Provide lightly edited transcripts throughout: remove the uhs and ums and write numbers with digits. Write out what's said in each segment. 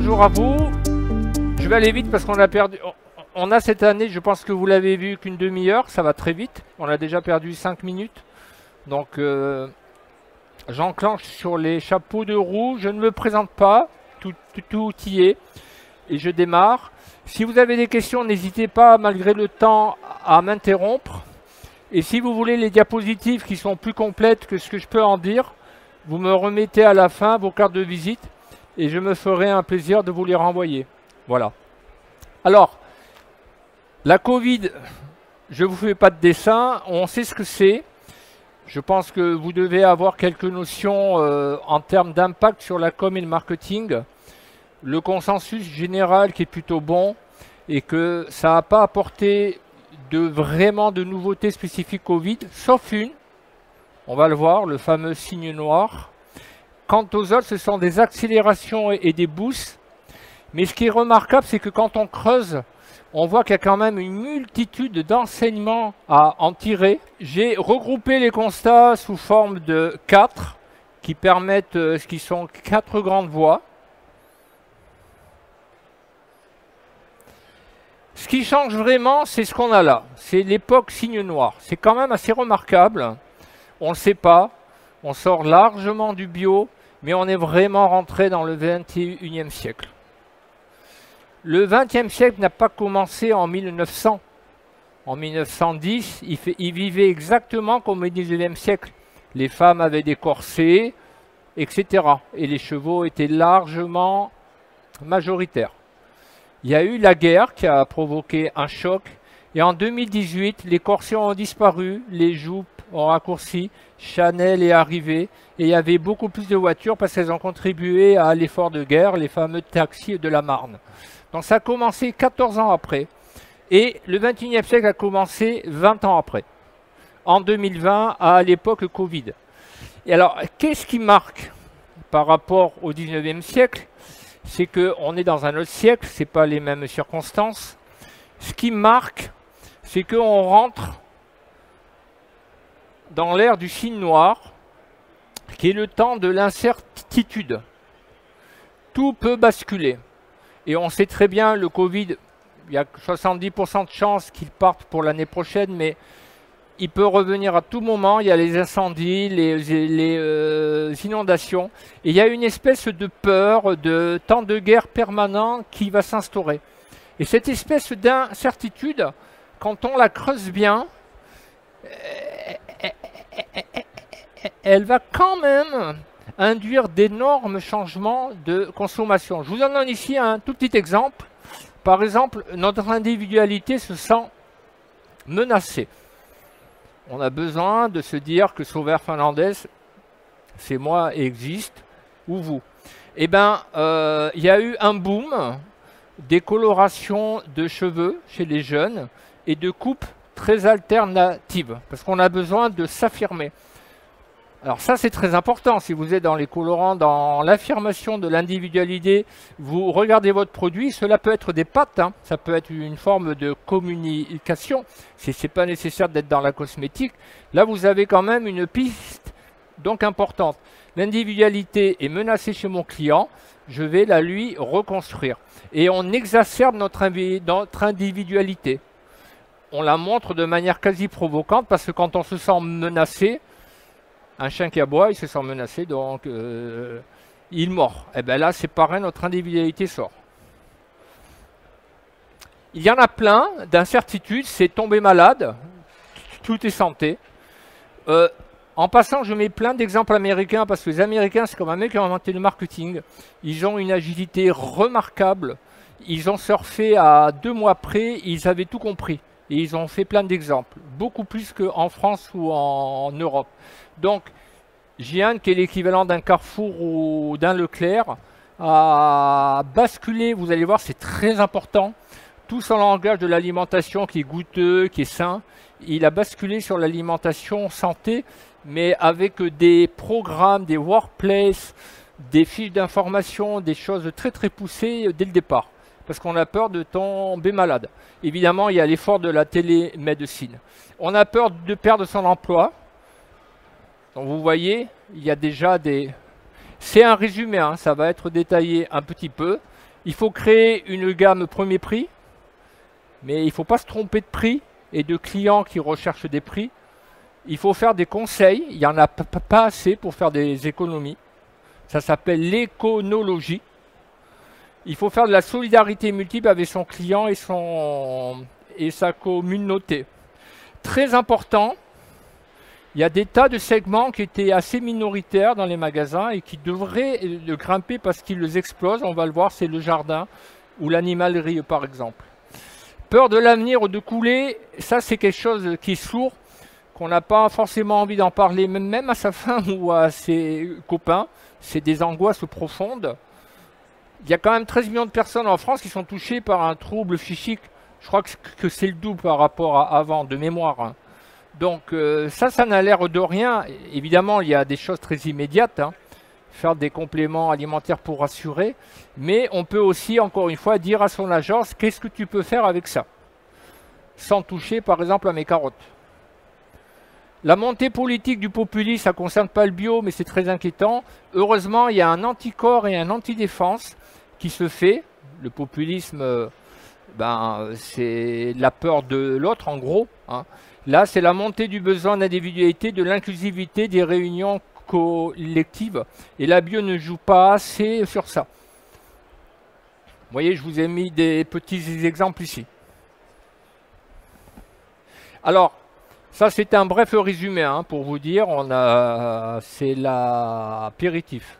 bonjour à vous. Je vais aller vite parce qu'on a perdu. On a cette année, je pense que vous l'avez vu, qu'une demi-heure. Ça va très vite. On a déjà perdu 5 minutes. Donc, j'enclenche sur les chapeaux de roue. Je ne me présente pas. Tout y est. Et je démarre. Si vous avez des questions, n'hésitez pas, malgré le temps, à m'interrompre. Et si vous voulez les diapositives qui sont plus complètes que ce que je peux en dire, vous me remettez à la fin vos cartes de visite et je me ferai un plaisir de vous les renvoyer. Voilà. Alors, la Covid, je ne vous fais pas de dessin, on sait ce que c'est. Je pense que vous devez avoir quelques notions en termes d'impact sur la com et le marketing. Le consensus général qui est plutôt bon et que ça n'a pas apporté vraiment de nouveautés spécifiques Covid, sauf une, on va le voir, le fameux signe noir. Quant aux autres, ce sont des accélérations et des boosts. Mais ce qui est remarquable, c'est que quand on creuse, on voit qu'il y a quand même une multitude d'enseignements à en tirer. J'ai regroupé les constats sous forme de 4 qui permettent ce qui sont 4 grandes voies. Ce qui change vraiment, c'est ce qu'on a là. C'est l'époque signe noir. C'est quand même assez remarquable. On ne le sait pas. On sort largement du bio, mais on est vraiment rentré dans le 21e siècle. Le 20e siècle n'a pas commencé en 1900. En 1910, il vivait exactement comme au 19e siècle. Les femmes avaient des corsets, etc. Et les chevaux étaient largement majoritaires. Il y a eu la guerre qui a provoqué un choc. Et en 2018, les corsets ont disparu, les jupes ont raccourci, Chanel est arrivé. Et il y avait beaucoup plus de voitures parce qu'elles ont contribué à l'effort de guerre, les fameux taxis de la Marne. Donc ça a commencé 14 ans après. Et le 21e siècle a commencé 20 ans après. En 2020, à l'époque Covid. Et alors, qu'est-ce qui marque par rapport au 19e siècle? C'est qu'on est dans un autre siècle, ce n'est pas les mêmes circonstances. Ce qui marque, c'est qu'on rentre dans l'ère du signe noir, qui est le temps de l'incertitude. Tout peut basculer. Et on sait très bien, le Covid, il y a 70% de chances qu'il parte pour l'année prochaine, mais il peut revenir à tout moment. Il y a les incendies, les inondations. Et il y a une espèce de peur, de temps de guerre permanent qui va s'instaurer. Et cette espèce d'incertitude, quand on la creuse bien, elle va quand même induire d'énormes changements de consommation. Je vous en donne ici un tout petit exemple. Par exemple, notre individualité se sent menacée. On a besoin de se dire que Sauveur Fernandez, c'est moi et existe, ou vous. Eh bien, il y a eu un boom des colorations de cheveux chez les jeunes et de coupes très alternatives, parce qu'on a besoin de s'affirmer. Alors ça, c'est très important. Si vous êtes dans les colorants, dans l'affirmation de l'individualité, vous regardez votre produit, cela peut être des pattes, hein. Ça peut être une forme de communication. Ce n'est pas nécessaire d'être dans la cosmétique. Là, vous avez quand même une piste donc importante. L'individualité est menacée chez mon client, je vais la lui reconstruire. Et on exacerbe notre individualité. On la montre de manière quasi provocante parce que quand on se sent menacé, un chien qui aboie, il se sent menacé, donc il mord. Et bien là, c'est pareil, notre individualité sort. Il y en a plein d'incertitudes, c'est tomber malade, tout est santé. En passant, je mets plein d'exemples américains, parce que les Américains, c'est comme un mec qui a inventé le marketing. Ils ont une agilité remarquable. Ils ont surfé à 2 mois près, ils avaient tout compris. Et ils ont fait plein d'exemples, beaucoup plus qu'en France ou en Europe. Donc, Giant, qui est l'équivalent d'un Carrefour ou d'un Leclerc, a basculé, vous allez voir, c'est très important, tout son langage de l'alimentation qui est goûteux, qui est sain, il a basculé sur l'alimentation santé, mais avec des programmes, des workplaces, des fiches d'information, des choses très très poussées dès le départ. Parce qu'on a peur de tomber malade. Évidemment, il y a l'effort de la télémédecine. On a peur de perdre son emploi. Donc vous voyez, il y a déjà des... C'est un résumé, hein, ça va être détaillé un petit peu. Il faut créer une gamme premier prix, mais il ne faut pas se tromper de prix et de clients qui recherchent des prix. Il faut faire des conseils, il n'y en a pas assez pour faire des économies. Ça s'appelle l'éconologie. Il faut faire de la solidarité multiple avec son client et sa communauté. Très important, il y a des tas de segments qui étaient assez minoritaires dans les magasins et qui devraient le grimper parce qu'ils les explosent. On va le voir, c'est le jardin ou l'animalerie par exemple. Peur de l'avenir ou de couler, ça c'est quelque chose qui est sourd, qu'on n'a pas forcément envie d'en parler, même à sa femme ou à ses copains. C'est des angoisses profondes. Il y a quand même 13 millions de personnes en France qui sont touchées par un trouble psychique. Je crois que c'est le double par rapport à avant, de mémoire. Hein. Donc ça n'a l'air de rien. Évidemment, il y a des choses très immédiates. Hein. Faire des compléments alimentaires pour rassurer. Mais on peut aussi, encore une fois, dire à son agence, qu'est-ce que tu peux faire avec ça? Sans toucher, par exemple, à mes carottes. La montée politique du populisme, ça ne concerne pas le bio, mais c'est très inquiétant. Heureusement, il y a un anticorps et un antidéfense qui se fait. Le populisme, c'est la peur de l'autre, en gros. Hein. Là, c'est la montée du besoin d'individualité, de l'inclusivité, des réunions collectives. Et la bio ne joue pas assez sur ça. Vous voyez, je vous ai mis des petits exemples ici. Alors, ça, c'est un bref résumé hein, pour vous dire. C'est l'apéritif.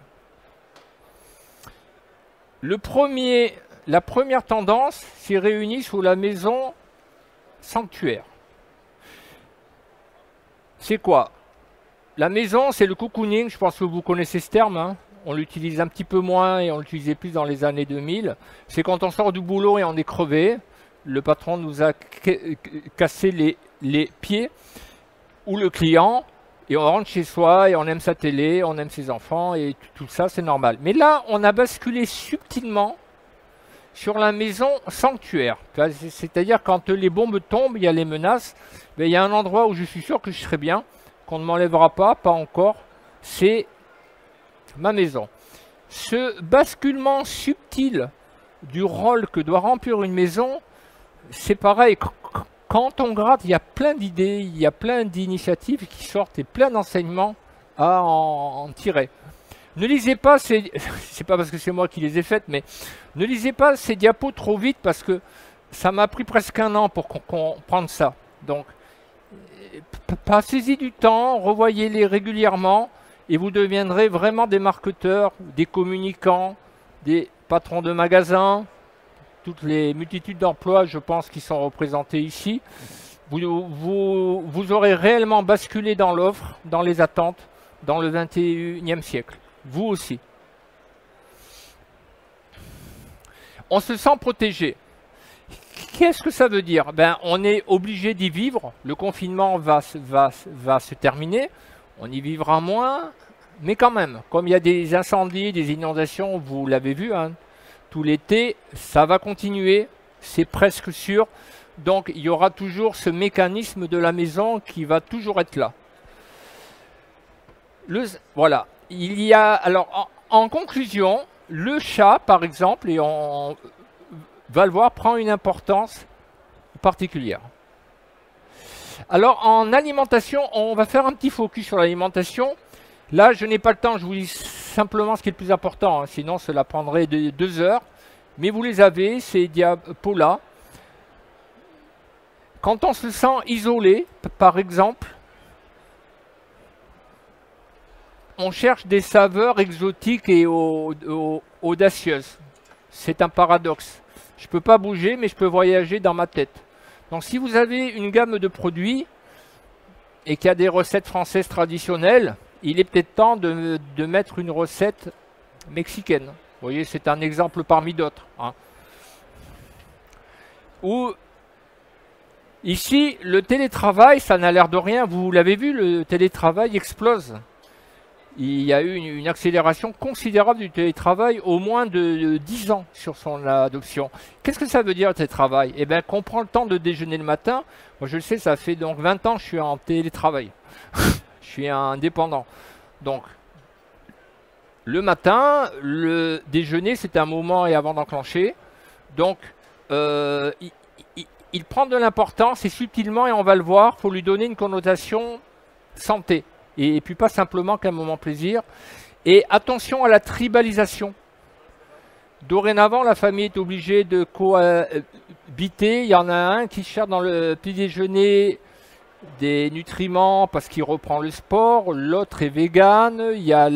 La première tendance s'est réunie sous la maison sanctuaire. C'est quoi? La maison, c'est le cocooning. Je pense que vous connaissez ce terme. Hein. On l'utilise un petit peu moins et on l'utilisait plus dans les années 2000. C'est quand on sort du boulot et on est crevé. Le patron nous a cassé les pieds ou le client et on rentre chez soi et on aime sa télé, on aime ses enfants et tout ça c'est normal. Mais là on a basculé subtilement sur la maison sanctuaire, c'est-à-dire quand les bombes tombent, il y a les menaces, mais il y a un endroit où je suis sûr que je serai bien, qu'on ne m'enlèvera pas encore, c'est ma maison. Ce basculement subtil du rôle que doit remplir une maison, c'est pareil. Quand on gratte, il y a plein d'idées, il y a plein d'initiatives qui sortent et plein d'enseignements à en tirer. Ne lisez pas c'est pas parce que c'est moi qui les ai faites, mais ne lisez pas ces diapos trop vite parce que ça m'a pris presque un an pour comprendre ça. Donc, passez-y du temps, revoyez-les régulièrement et vous deviendrez vraiment des marketeurs, des communicants, des patrons de magasins, toutes les multitudes d'emplois, je pense, qui sont représentés ici. Vous aurez réellement basculé dans l'offre, dans les attentes, dans le 21e siècle. Vous aussi. On se sent protégé. Qu'est-ce que ça veut dire? On est obligé d'y vivre. Le confinement va se terminer. On y vivra moins. Mais quand même, comme il y a des incendies, des inondations, vous l'avez vu, hein, tout l'été, ça va continuer, c'est presque sûr. Donc il y aura toujours ce mécanisme de la maison qui va toujours être là. Voilà. Il y a, alors en conclusion, le chat par exemple, et on va le voir, prend une importance particulière. Alors en alimentation, on va faire un petit focus sur l'alimentation. Là, je n'ai pas le temps, je vous dis simplement ce qui est le plus important, hein, sinon cela prendrait 2 heures. Mais vous les avez, ces diapos-là. Quand on se sent isolé, par exemple, on cherche des saveurs exotiques et audacieuses. C'est un paradoxe. Je ne peux pas bouger, mais je peux voyager dans ma tête. Donc si vous avez une gamme de produits et qu'il y a des recettes françaises traditionnelles, il est peut-être temps de mettre une recette mexicaine. Vous voyez, c'est un exemple parmi d'autres. Hein. Ou ici, le télétravail, ça n'a l'air de rien. Vous l'avez vu, le télétravail explose. Il y a eu une accélération considérable du télétravail, au moins de 10 ans sur son adoption. Qu'est-ce que ça veut dire, le télétravail? Eh bien, qu'on prend le temps de déjeuner le matin. Moi, je le sais, ça fait donc 20 ans que je suis en télétravail. Je suis indépendant. Donc, Le matin, le déjeuner, c'est un moment et avant d'enclencher. Donc, il prend de l'importance et subtilement, et on va le voir, il faut lui donner une connotation santé. Et puis pas simplement qu'un moment plaisir. Et attention à la tribalisation. Dorénavant, la famille est obligée de cohabiter. Il y en a un qui cherche dans le petit déjeuner des nutriments parce qu'il reprend le sport. L'autre est vegan. Il y a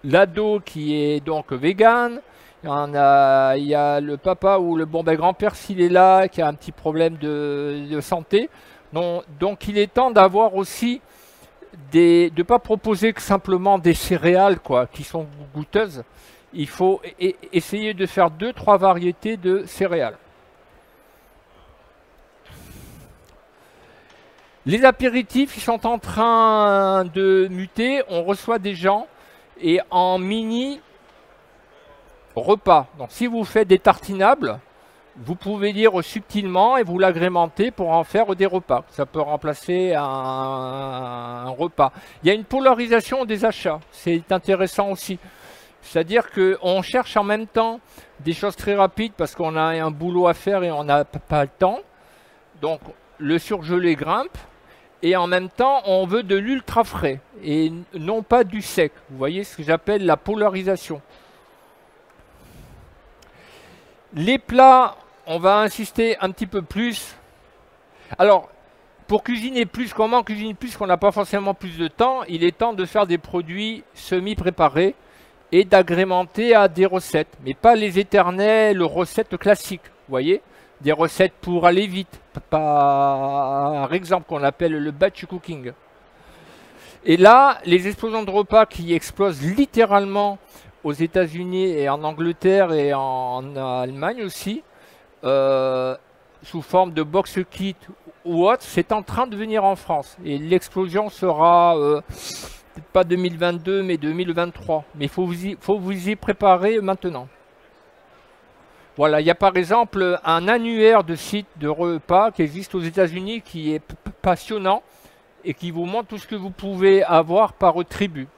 l'ado qui est donc vegan. Il y a le papa ou le grand-père s'il est là, qui a un petit problème de santé. Donc il est temps d'avoir aussi de ne pas proposer que simplement des céréales qui sont goûteuses. Il faut essayer de faire 2-3 variétés de céréales. Les apéritifs, ils sont en train de muter. On reçoit des gens et en mini repas. Donc si vous faites des tartinables, vous pouvez dire subtilement et vous l'agrémentez pour en faire des repas. Ça peut remplacer un repas. Il y a une polarisation des achats. C'est intéressant aussi. C'est-à-dire qu'on cherche en même temps des choses très rapides parce qu'on a un boulot à faire et on n'a pas le temps. Donc le surgelé grimpe. Et en même temps, on veut de l'ultra frais et non pas du sec. Vous voyez ce que j'appelle la polarisation. Les plats, on va insister un petit peu plus. Alors, pour cuisiner plus, comment cuisiner plus qu'on n'a pas forcément plus de temps, il est temps de faire des produits semi-préparés et d'agrémenter à des recettes, mais pas les éternelles recettes classiques, vous voyez, des recettes pour aller vite, par exemple qu'on appelle le batch cooking. Et là, les explosions de repas qui explosent littéralement aux États-Unis et en Angleterre et en Allemagne aussi, sous forme de box kit ou autre, c'est en train de venir en France. Et l'explosion sera peut-être pas 2022, mais 2023. Mais il faut vous y préparer maintenant. Voilà, il y a par exemple un annuaire de sites de repas qui existe aux États-Unis qui est passionnant et qui vous montre tout ce que vous pouvez avoir par tribu.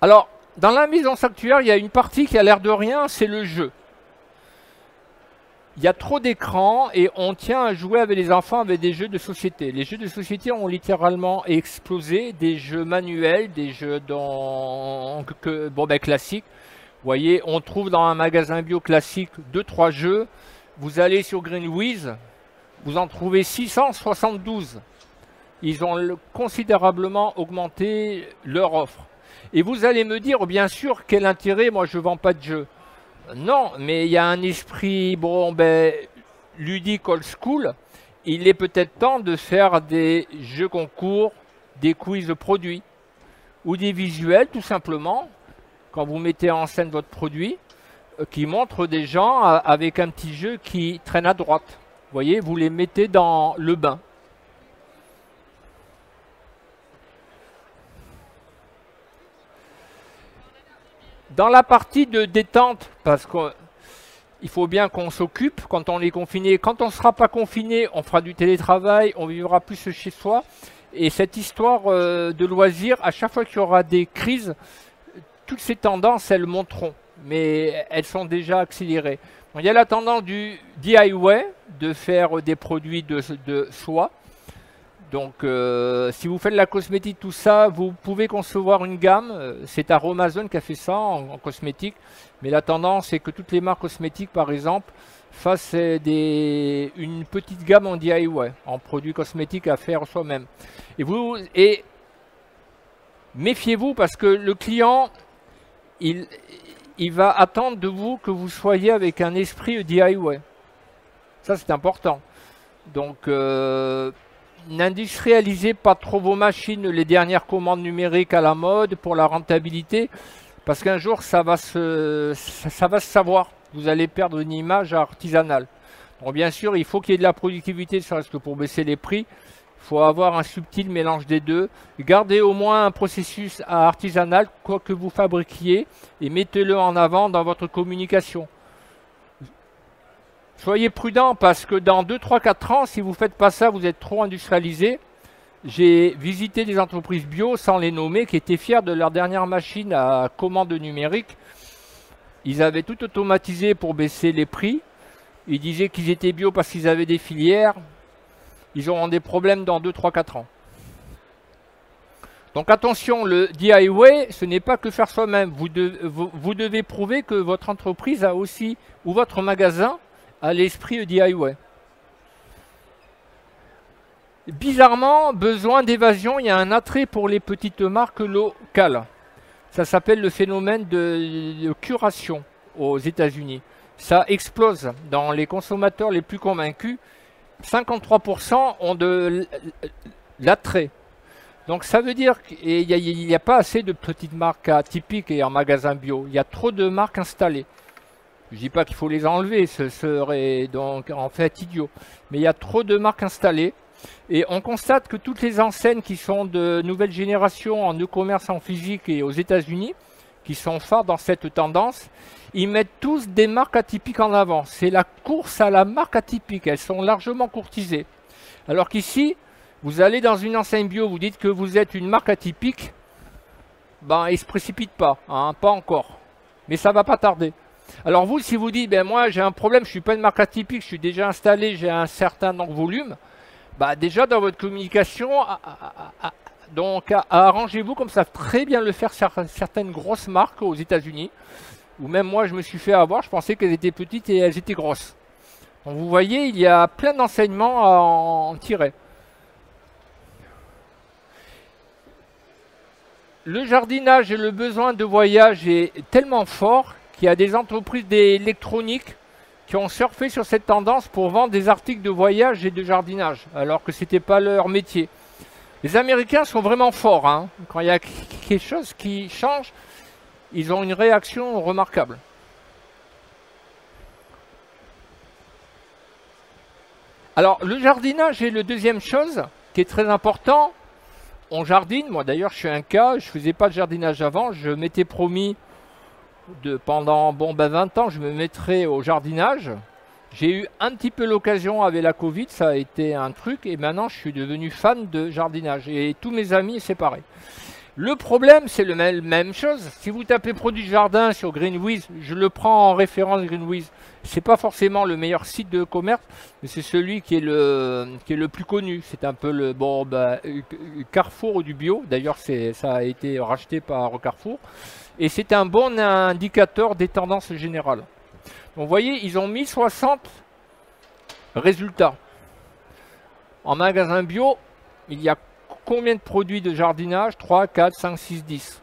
Alors, dans la maison sanctuaire, il y a une partie qui a l'air de rien, c'est le jeu. Il y a trop d'écrans et on tient à jouer avec les enfants avec des jeux de société. Les jeux de société ont littéralement explosé, des jeux manuels, des jeux classiques. Vous voyez, on trouve dans un magasin bio classique 2-3 jeux. Vous allez sur Greenwiz, vous en trouvez 672. Ils ont considérablement augmenté leur offre. Et vous allez me dire, bien sûr, quel intérêt, moi je ne vends pas de jeux. Non, mais il y a un esprit ludique old school. Il est peut-être temps de faire des jeux concours, des quiz produits, ou des visuels tout simplement, quand vous mettez en scène votre produit, qui montrent des gens avec un petit jeu qui traîne à droite. Vous voyez, vous les mettez dans le bain. Dans la partie de détente, parce qu'il faut bien qu'on s'occupe quand on est confiné. Quand on ne sera pas confiné, on fera du télétravail, on vivra plus chez soi. Et cette histoire de loisirs, à chaque fois qu'il y aura des crises, toutes ces tendances, elles monteront. Mais elles sont déjà accélérées. Donc, il y a la tendance du DIY, de faire des produits de soi. Donc, si vous faites de la cosmétique, tout ça, vous pouvez concevoir une gamme. C'est Aromazone qui a fait ça en cosmétique. Mais la tendance, c'est que toutes les marques cosmétiques, par exemple, fassent une petite gamme en DIY, en produits cosmétiques à faire soi-même. Et méfiez-vous parce que le client, il va attendre de vous que vous soyez avec un esprit DIY. Ça, c'est important. Donc, n'industrialisez pas trop vos machines, les dernières commandes numériques à la mode pour la rentabilité, parce qu'un jour ça va se savoir. Vous allez perdre une image artisanale. Donc bien sûr, il faut qu'il y ait de la productivité, ça reste que pour baisser les prix. Il faut avoir un subtil mélange des deux. Gardez au moins un processus artisanal, quoi que vous fabriquiez, et mettez-le en avant dans votre communication. Soyez prudent parce que dans 2, 3, 4 ans, si vous ne faites pas ça, vous êtes trop industrialisé. j'ai visité des entreprises bio, sans les nommer, qui étaient fiers de leur dernière machine à commande numérique. Ils avaient tout automatisé pour baisser les prix. Ils disaient qu'ils étaient bio parce qu'ils avaient des filières. Ils auront des problèmes dans 2, 3, 4 ans. Donc attention, le DIY, ce n'est pas que faire soi-même. Vous devez prouver que votre entreprise a aussi, ou votre magasin, a l'esprit DIY. Bizarrement, besoin d'évasion, il y a un attrait pour les petites marques locales. Ça s'appelle le phénomène de curation aux États-Unis. Ça explose dans les consommateurs les plus convaincus. 53% ont de l'attrait. Donc ça veut dire qu'il n'y a pas assez de petites marques atypiques et en magasin bio. Il y a trop de marques installées. Je ne dis pas qu'il faut les enlever, ce serait donc en fait idiot. Mais il y a trop de marques installées. Et on constate que toutes les enseignes qui sont de nouvelle génération en e-commerce, en physique et aux États-Unis, qui sont phares dans cette tendance, ils mettent tous des marques atypiques en avant. C'est la course à la marque atypique. Elles sont largement courtisées. Alors qu'ici, vous allez dans une enseigne bio, vous dites que vous êtes une marque atypique, ben ils ne se précipitent pas, hein, pas encore. Mais ça ne va pas tarder. Alors vous, si vous dites, ben moi j'ai un problème, je ne suis pas une marque atypique, je suis déjà installé, j'ai un certain volume, bah déjà dans votre communication, donc arrangez-vous comme ça très bien le faire certaines grosses marques aux États-Unis, ou même moi je me suis fait avoir, je pensais qu'elles étaient petites et elles étaient grosses. Donc vous voyez, il y a plein d'enseignements à en tirer. Le jardinage et le besoin de voyage est tellement fort qu'il y a des entreprises d'électronique qui ont surfé sur cette tendance pour vendre des articles de voyage et de jardinage, alors que ce n'était pas leur métier. Les Américains sont vraiment forts, hein. Quand il y a quelque chose qui change, ils ont une réaction remarquable. Alors, le jardinage est la deuxième chose qui est très important. On jardine, moi d'ailleurs je suis un cas, je ne faisais pas de jardinage avant, je m'étais promis pendant 20 ans, je me mettrais au jardinage. J'ai eu un petit peu l'occasion avec la Covid, ça a été un truc, et maintenant je suis devenu fan de jardinage. Et tous mes amis, c'est pareil. Le problème, c'est la même chose. Si vous tapez produits de jardin sur GreenWiz, je le prends en référence GreenWiz. C'est pas forcément le meilleur site de commerce, mais c'est celui qui est le plus connu. C'est un peu le Carrefour du bio. D'ailleurs, ça a été racheté par Carrefour. Et c'est un bon indicateur des tendances générales. Donc, vous voyez, ils ont mis 60 résultats. En magasin bio, il y a combien de produits de jardinage? 3, 4, 5, 6, 10.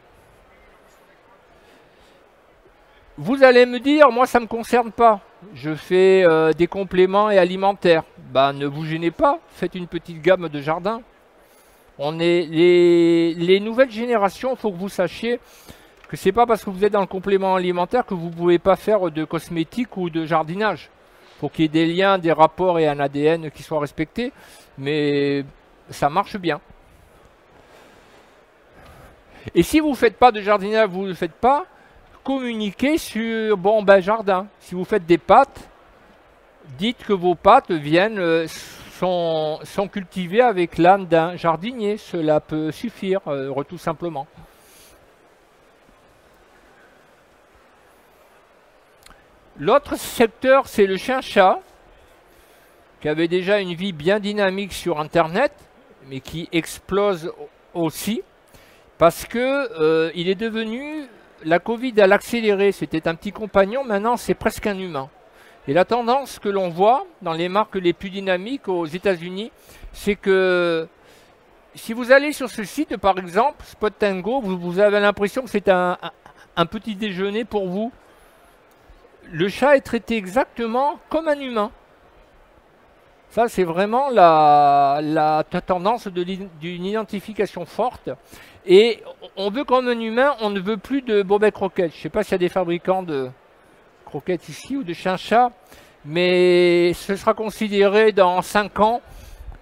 Vous allez me dire, moi ça ne me concerne pas. Je fais des compléments et alimentaires. Ben, ne vous gênez pas, faites une petite gamme de jardin. Les nouvelles générations, il faut que vous sachiez que ce n'est pas parce que vous êtes dans le complément alimentaire que vous ne pouvez pas faire de cosmétiques ou de jardinage. Il faut qu'il y ait des liens, des rapports et un ADN qui soient respectés. Mais ça marche bien. Et si vous ne faites pas de jardinage, vous ne le faites pas, communiquez sur jardin. Si vous faites des pâtes, dites que vos pâtes sont cultivées avec l'âme d'un jardinier. Cela peut suffire, tout simplement. L'autre secteur, c'est le chien-chat, qui avait déjà une vie bien dynamique sur Internet, mais qui explose aussi. Parce que il est devenu, la Covid a l'accéléré, c'était un petit compagnon, maintenant c'est presque un humain. Et la tendance que l'on voit dans les marques les plus dynamiques aux États-Unis, c'est que si vous allez sur ce site, par exemple, Spot Tango, vous avez l'impression que c'est un petit déjeuner pour vous. Le chat est traité exactement comme un humain. Ça, c'est vraiment la tendance d'une identification forte. Et on veut comme un humain, on ne veut plus de bobets croquettes. Je ne sais pas s'il y a des fabricants de croquettes ici ou de chien-chat, mais ce sera considéré dans 5 ans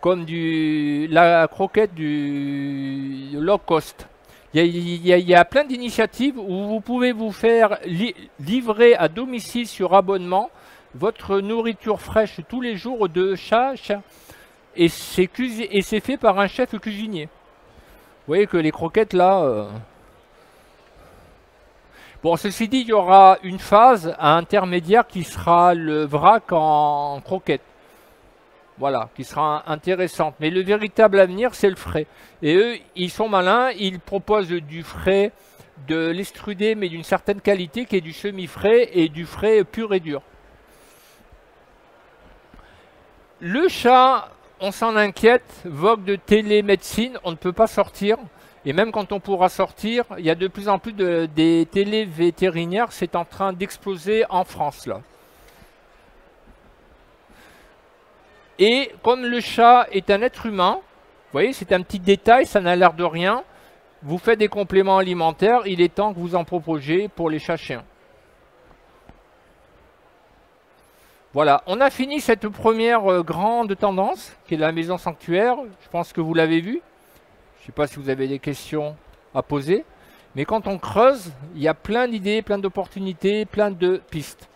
comme la croquette du low cost. Il y a plein d'initiatives où vous pouvez vous faire livrer à domicile sur abonnement votre nourriture fraîche tous les jours de chat. et c'est fait par un chef cuisinier. Vous voyez que les croquettes là... Bon, ceci dit, il y aura une phase intermédiaire qui sera le vrac en croquettes. Voilà, qui sera intéressante. Mais le véritable avenir, c'est le frais. Et eux, ils sont malins, ils proposent du frais, de l'extrudé, mais d'une certaine qualité, qui est du semi-frais et du frais pur et dur. Le chat, on s'en inquiète, vogue de télémédecine, on ne peut pas sortir. Et même quand on pourra sortir, il y a de plus en plus des télévétérinaires, c'est en train d'exploser en France, là. Et comme le chat est un être humain, vous voyez, c'est un petit détail, ça n'a l'air de rien. Vous faites des compléments alimentaires, il est temps que vous en proposiez pour les chats-chiens. Voilà, on a fini cette première grande tendance, qui est la maison sanctuaire. Je pense que vous l'avez vu. Je ne sais pas si vous avez des questions à poser. Mais quand on creuse, il y a plein d'idées, plein d'opportunités, plein de pistes.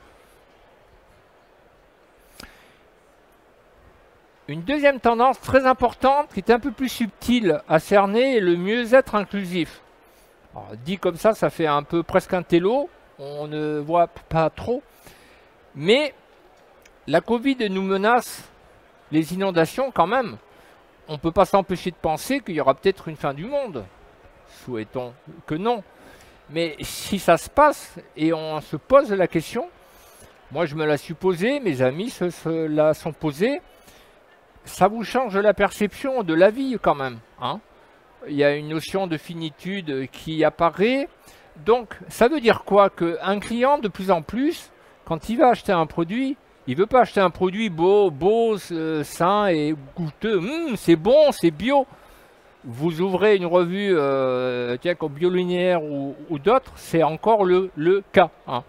Une deuxième tendance très importante, qui est un peu plus subtile à cerner, est le mieux-être inclusif. Alors, dit comme ça fait un peu presque un télo, on ne voit pas trop. Mais la Covid nous menace, les inondations quand même. On ne peut pas s'empêcher de penser qu'il y aura peut-être une fin du monde. Souhaitons que non. Mais si ça se passe et on se pose la question, moi je me la suis posée, mes amis se la sont posée, ça vous change la perception de la vie quand même, hein. Il y a une notion de finitude qui apparaît. Donc ça veut dire quoi? Qu'un client de plus en plus, quand il va acheter un produit, il ne veut pas acheter un produit beau, sain et goûteux. C'est bon, c'est bio. Vous ouvrez une revue comme Biolinière ou d'autres, c'est encore le cas, hein.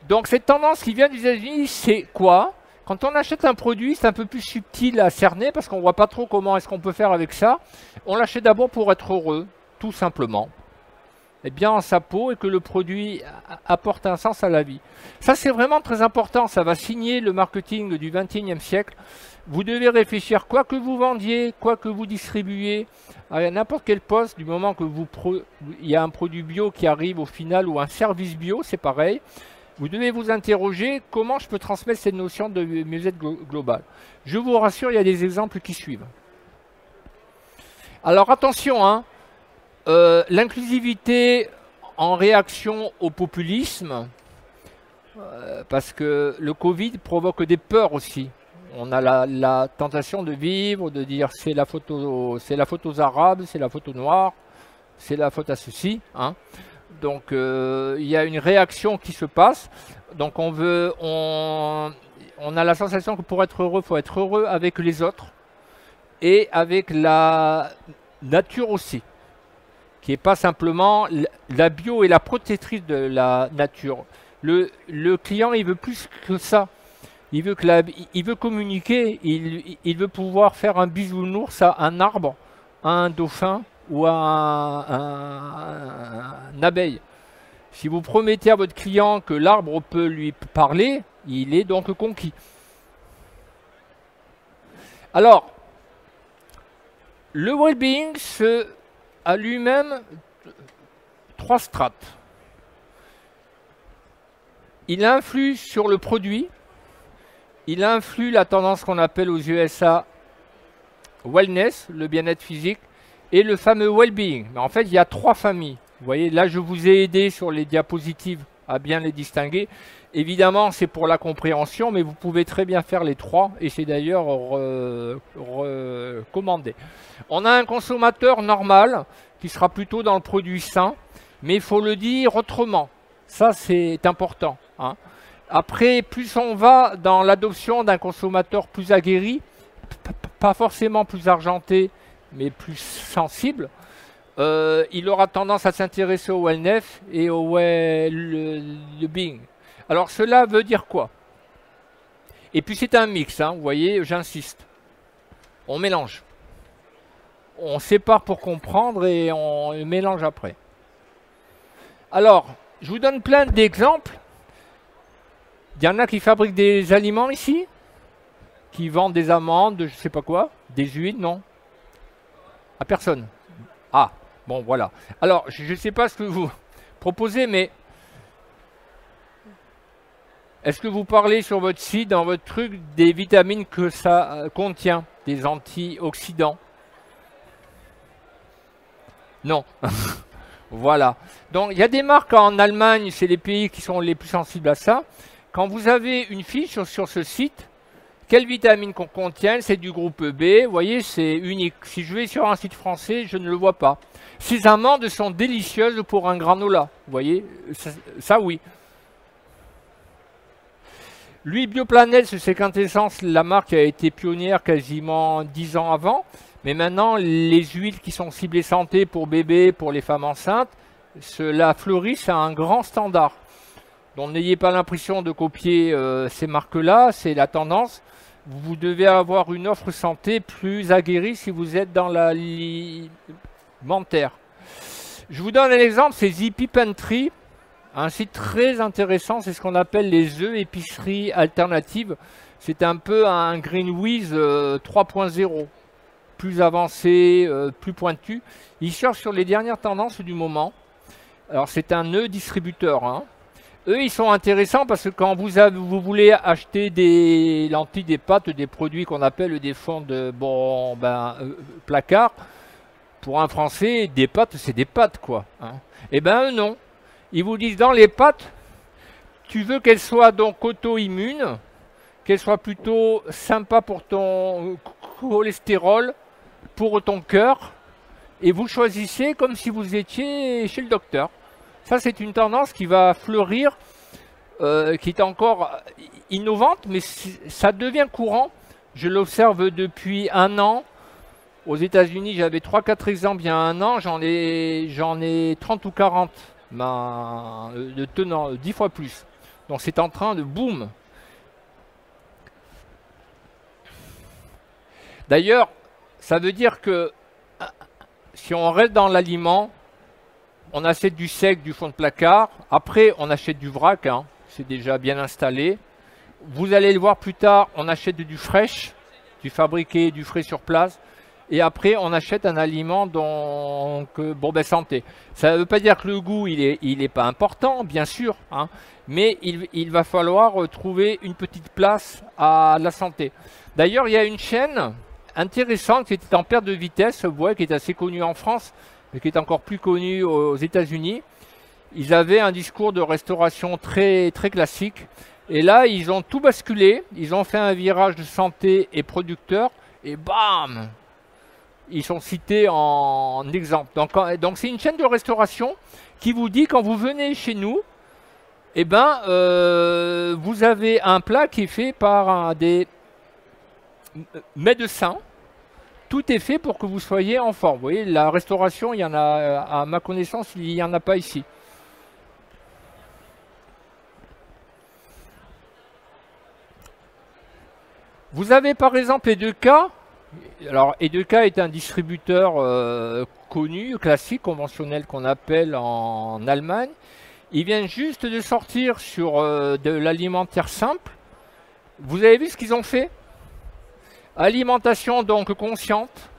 Donc cette tendance qui vient des États-Unis, c'est quoi? Quand on achète un produit, c'est un peu plus subtil à cerner parce qu'on ne voit pas trop comment est-ce qu'on peut faire avec ça. On l'achète d'abord pour être heureux, tout simplement. Et bien en sa peau et que le produit apporte un sens à la vie. Ça, c'est vraiment très important. Ça va signer le marketing du XXIe siècle. Vous devez réfléchir, quoi que vous vendiez, quoi que vous distribuiez, à n'importe quel poste, du moment que il y a un produit bio qui arrive au final ou un service bio, c'est pareil. Vous devez vous interroger comment je peux transmettre cette notion de mieux-être global. Je vous rassure, il y a des exemples qui suivent. Alors attention, hein, l'inclusivité en réaction au populisme, parce que le Covid provoque des peurs aussi. On a la tentation de vivre, de dire c'est la faute aux Arabes, c'est la faute aux Noirs, c'est la faute à ceci, hein. Donc il y a une réaction qui se passe. Donc on a la sensation que pour être heureux, il faut être heureux avec les autres et avec la nature aussi, qui n'est pas simplement la bio et la protectrice de la nature. Le client, il veut plus que ça. Il veut communiquer, il veut pouvoir faire un bisounours à un arbre, à un dauphin ou à un abeille. Si vous promettez à votre client que l'arbre peut lui parler, il est donc conquis. Alors, le well-being a lui-même 3 strates. Il influe sur le produit, il influe la tendance qu'on appelle aux USA wellness, le bien-être physique, et le fameux well-being. Mais en fait, il y a 3 familles. Vous voyez, là, je vous ai aidé sur les diapositives à bien les distinguer. Évidemment, c'est pour la compréhension, mais vous pouvez très bien faire les 3, et c'est d'ailleurs recommandé. On a un consommateur normal, qui sera plutôt dans le produit sain, mais il faut le dire autrement. Ça, c'est important, hein. Après, plus on va dans l'adoption d'un consommateur plus aguerri, pas forcément plus argenté, mais plus sensible, il aura tendance à s'intéresser au wellness et au well-being. Alors cela veut dire quoi? Et puis c'est un mix, hein, vous voyez, j'insiste. On mélange. On sépare pour comprendre et on mélange après. Alors, je vous donne plein d'exemples. Il y en a qui fabriquent des aliments ici? qui vendent des amandes, je sais pas quoi, des huiles, non? À personne. Ah, bon, voilà. Alors, je ne sais pas ce que vous proposez, mais est-ce que vous parlez sur votre site, dans votre truc, des vitamines que ça contient, des antioxydants? Non. Voilà. Donc, il y a des marques en Allemagne, c'est les pays qui sont les plus sensibles à ça. Quand vous avez une fiche sur ce site, quelles vitamines qu'on contient, c'est du groupe B, vous voyez, c'est unique. Si je vais sur un site français, je ne le vois pas. Ces amandes sont délicieuses pour un granola, vous voyez, ça oui. L'huile Bioplanète, c'est quintessence, la marque a été pionnière quasiment 10 ans avant. Mais maintenant, les huiles qui sont ciblées santé pour bébés, pour les femmes enceintes, cela fleurit à un grand standard. Donc n'ayez pas l'impression de copier ces marques-là, c'est la tendance. Vous devez avoir une offre santé plus aguerrie si vous êtes dans l'alimentaire. Je vous donne un exemple, c'est Zippy Pantry, un site très intéressant, c'est ce qu'on appelle les œufs épicerie alternatives. C'est un peu un Greenwiz 3.0. Plus avancé, plus pointu. Ils cherchent sur les dernières tendances du moment. Alors c'est un œuf distributeur. Hein. Eux, ils sont intéressants parce que quand vous voulez acheter des lentilles, des pâtes, des produits qu'on appelle des fonds de placard, pour un Français, des pâtes, c'est des pâtes quoi. Hein. Eh bien eux non. Ils vous disent dans les pâtes, tu veux qu'elles soient donc auto-immunes, qu'elles soient plutôt sympas pour ton cholestérol, pour ton cœur, et vous choisissez comme si vous étiez chez le docteur. Ça, c'est une tendance qui va fleurir, qui est encore innovante, mais ça devient courant. Je l'observe depuis un an. Aux États-Unis, j'avais 3-4 exemples il y a un an. J'en ai 30 ou 40 de tenants, 10 fois plus. Donc c'est en train de boom. D'ailleurs, ça veut dire que si on reste dans l'aliment, on achète du sec, du fond de placard. Après, on achète du vrac, hein, c'est déjà bien installé. Vous allez le voir plus tard, on achète du fresh, du fabriqué, du frais sur place. Et après, on achète un aliment donc santé. Ça ne veut pas dire que le goût, il est pas important, bien sûr, hein, mais il va falloir trouver une petite place à la santé. D'ailleurs, il y a une chaîne intéressante qui était en perte de vitesse, qui est assez connue en France, mais qui est encore plus connue aux États-Unis. Ils avaient un discours de restauration très, très classique. Et là, ils ont tout basculé. Ils ont fait un virage de santé et producteur. Et bam! Ils sont cités en exemple. Donc c'est une chaîne de restauration qui vous dit quand vous venez chez nous, eh ben, vous avez un plat qui est fait par des médecins. Tout est fait pour que vous soyez en forme. Vous voyez, la restauration, il y en a, à ma connaissance, il n'y en a pas ici. Vous avez par exemple Edeka. Alors Edeka est un distributeur connu, classique, conventionnel qu'on appelle en Allemagne. Ils viennent juste de sortir sur de l'alimentaire simple. Vous avez vu ce qu'ils ont fait? Alimentation donc consciente,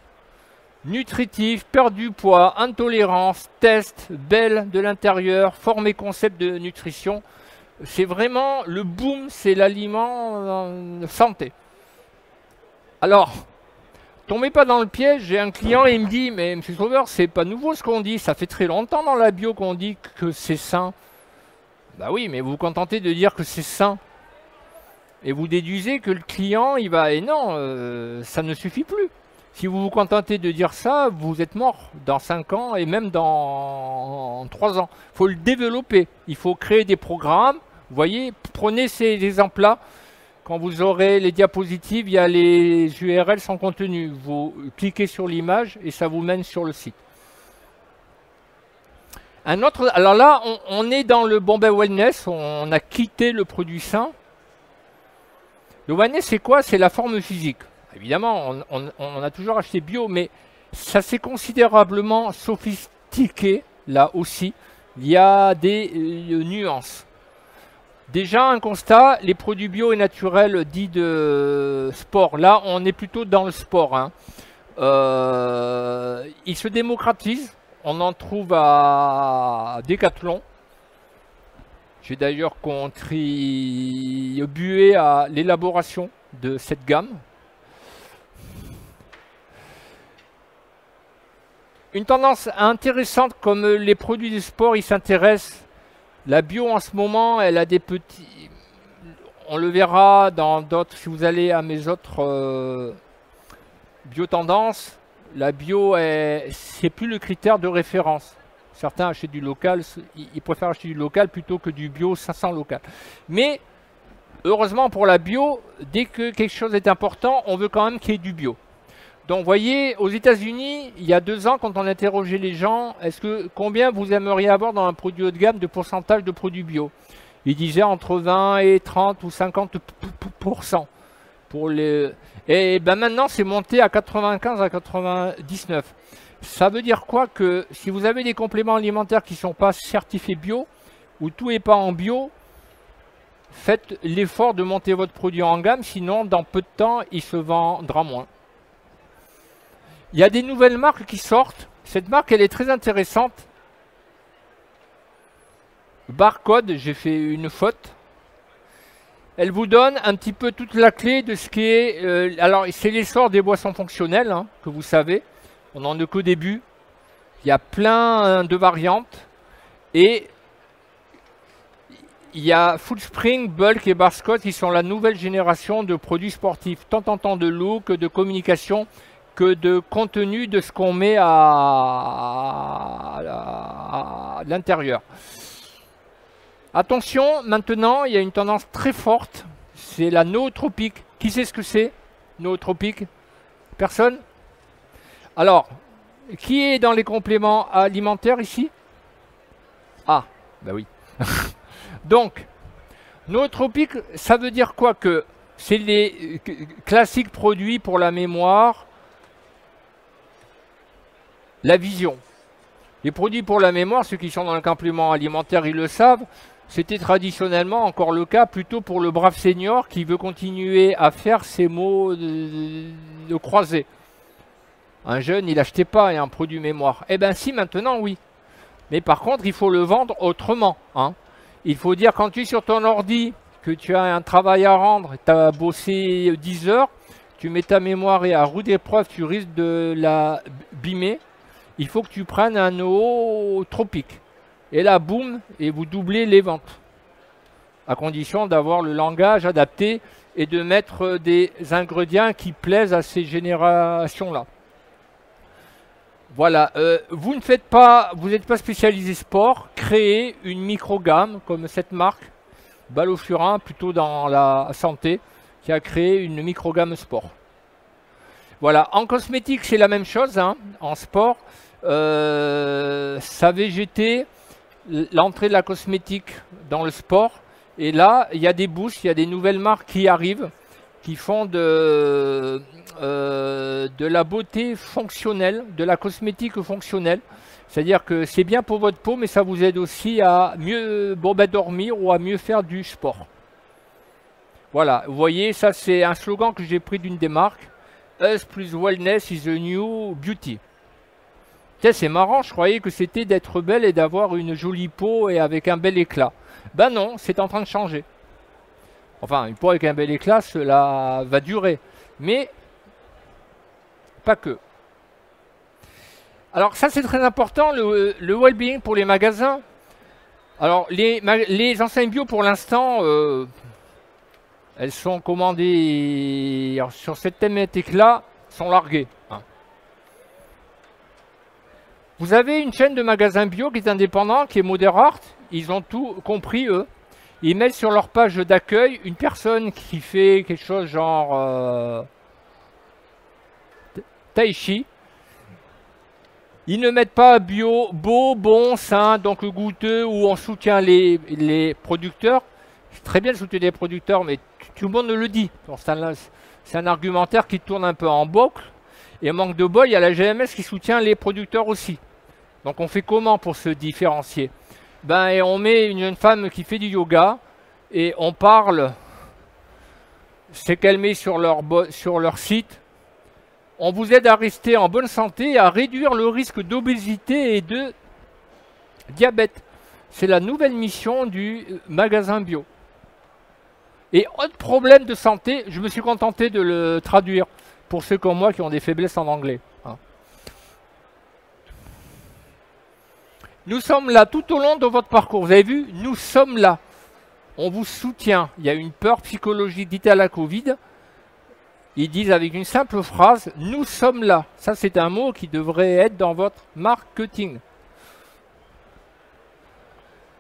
nutritive, perte du poids, intolérance, test, belle de l'intérieur, forme et concept de nutrition. C'est vraiment le boom, c'est l'aliment santé. Alors, tombez pas dans le piège, j'ai un client et il me dit « Mais M. Sauveur, c'est pas nouveau ce qu'on dit, ça fait très longtemps dans la bio qu'on dit que c'est sain. » Bah oui, mais vous vous contentez de dire que c'est sain. Et vous déduisez que le client, il va... Et non, ça ne suffit plus. Si vous vous contentez de dire ça, vous êtes mort dans 5 ans et même dans 3 ans. Il faut le développer, il faut créer des programmes. Vous voyez, prenez ces exemples-là. Quand vous aurez les diapositives, il y a les URL sans contenu. Vous cliquez sur l'image et ça vous mène sur le site. Un autre, alors là, on est dans le Wellness, on a quitté le produit sain. Le wellness, c'est quoi? C'est la forme physique. Évidemment, on a toujours acheté bio, mais ça s'est considérablement sophistiqué, là aussi. Il y a des nuances. Déjà, un constat, les produits bio et naturels dits de sport, là, on est plutôt dans le sport, hein. Ils se démocratisent, on en trouve à Decathlon. J'ai d'ailleurs contribué à l'élaboration de cette gamme. Une tendance intéressante, comme les produits du sport, ils s'intéressent. La bio en ce moment, elle a des petits... On le verra dans d'autres, si vous allez à mes autres bio-tendances, la bio, c'est plus le critère de référence. Certains achètent du local, ils préfèrent acheter du local plutôt que du bio 500 local. Mais heureusement pour la bio, dès que quelque chose est important, on veut quand même qu'il y ait du bio. Donc vous voyez, aux États-Unis, il y a 2 ans, quand on interrogeait les gens, combien vous aimeriez avoir dans un produit haut de gamme de pourcentage de produits bio? Ils disaient entre 20 et 30 ou 50%. Et ben maintenant, c'est monté à 95 à 99. Ça veut dire quoi? Que si vous avez des compléments alimentaires qui ne sont pas certifiés bio, ou tout n'est pas en bio, faites l'effort de monter votre produit en gamme, sinon dans peu de temps, il se vendra moins. Il y a des nouvelles marques qui sortent. Cette marque, elle est très intéressante. Barcode, j'ai fait une faute. Elle vous donne un petit peu toute la clé de ce qui est... alors, c'est l'essor des boissons fonctionnelles, hein, que vous savez. On n'en est qu'au début. Il y a plein de variantes. Et il y a Fullspring, Bulk et Barcode qui sont la nouvelle génération de produits sportifs. Tant en temps de look, de communication, que de contenu de ce qu'on met à l'intérieur. Attention, maintenant, il y a une tendance très forte. C'est la nootropique. Qui sait ce que c'est, nootropique? Personne? Alors, qui est dans les compléments alimentaires ici? Ah, ben oui. Donc, nootropique, ça veut dire quoi? Que c'est les classiques produits pour la mémoire, la vision. Les produits pour la mémoire, ceux qui sont dans le complément alimentaire, ils le savent. C'était traditionnellement encore le cas plutôt pour le brave senior qui veut continuer à faire ses mots de croisée. Un jeune, il n'achetait pas un produit mémoire. Eh bien si, maintenant oui. Mais par contre, il faut le vendre autrement, hein. Il faut dire, quand tu es sur ton ordi, que tu as un travail à rendre, tu as bossé 10 heures, tu mets ta mémoire et à rude épreuve, tu risques de la bimer. Il faut que tu prennes un nootropique. Et là, boum, et vous doublez les ventes. À condition d'avoir le langage adapté et de mettre des ingrédients qui plaisent à ces générations-là. Voilà, vous n'êtes pas spécialisé sport, créez une micro-gamme comme cette marque, Ballofurin, plutôt dans la santé, qui a créé une micro-gamme sport. Voilà, en cosmétique, c'est la même chose, hein, en sport. Ça VGT, l'entrée de la cosmétique dans le sport. Et là, il y a des boosts, il y a des nouvelles marques qui arrivent, qui font de la beauté fonctionnelle, de la cosmétique fonctionnelle. C'est-à-dire que c'est bien pour votre peau, mais ça vous aide aussi à mieux dormir ou à mieux faire du sport. Voilà, vous voyez, ça c'est un slogan que j'ai pris d'une des marques. Us plus wellness is the new beauty. C'est marrant, je croyais que c'était d'être belle et d'avoir une jolie peau et avec un bel éclat. Ben non, c'est en train de changer. Enfin, une peau avec un bel éclat, cela va durer. Mais pas que. Alors ça c'est très important, le well-being pour les magasins. Alors les enseignes bio pour l'instant, elles sont commandées sur cette thématique-là, sont larguées. Hein. Vous avez une chaîne de magasins bio qui est indépendante, qui est Moderart. Ils ont tout compris, eux. Ils mettent sur leur page d'accueil une personne qui fait quelque chose genre tai chi. Ils ne mettent pas bio, beau, bon, sain, donc goûteux, où on soutient les producteurs. C'est très bien de soutenir les producteurs, mais tout le monde ne le dit. C'est un argumentaire qui tourne un peu en boucle. Et manque de bol, il y a la GMS qui soutient les producteurs aussi. Donc on fait comment pour se différencier? Ben, et on met une jeune femme qui fait du yoga, Et on parle, c'est qu'elle met sur leur site, on vous aide à rester en bonne santé et à réduire le risque d'obésité et de diabète. C'est la nouvelle mission du magasin bio. Et autre problème de santé, je me suis contenté de le traduire pour ceux comme moi qui ont des faiblesses en anglais. Nous sommes là tout au long de votre parcours. Vous avez vu, nous sommes là. On vous soutient. Il y a une peur psychologique dite à la Covid. Ils disent avec une simple phrase, nous sommes là. Ça, c'est un mot qui devrait être dans votre marketing.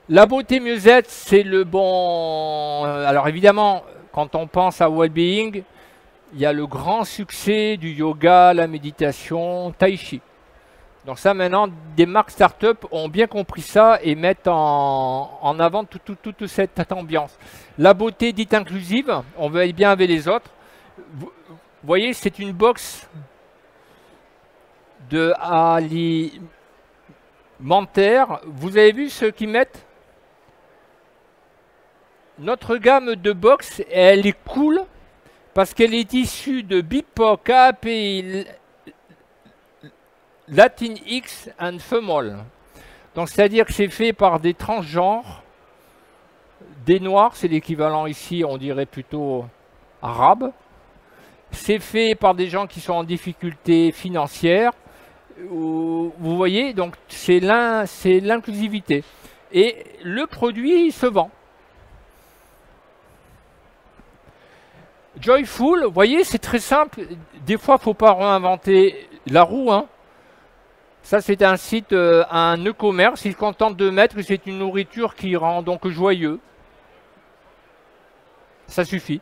La beauté mieux-être, c'est le bon... Alors évidemment, quand on pense à well-being, il y a le grand succès du yoga, la méditation, tai chi. Donc ça maintenant, des marques start-up ont bien compris ça et mettent en avant toute cette ambiance. La beauté dite inclusive, on veut être bien avec les autres. Vous voyez, c'est une box de alimentaire. Vous avez vu ceux qui mettent? Notre gamme de box, elle est cool parce qu'elle est issue de BIPOC, API, Latinx and Femol. Donc c'est-à-dire que c'est fait par des transgenres, des noirs, c'est l'équivalent ici, on dirait plutôt arabe. C'est fait par des gens qui sont en difficulté financière. Vous voyez, donc c'est l'inclusivité. Et le produit il se vend. Joyful, vous voyez, c'est très simple. Des fois, il ne faut pas réinventer la roue. Hein. Ça, c'est un site, un e-commerce. Il se contente de mettre que c'est une nourriture qui rend donc joyeux. Ça suffit.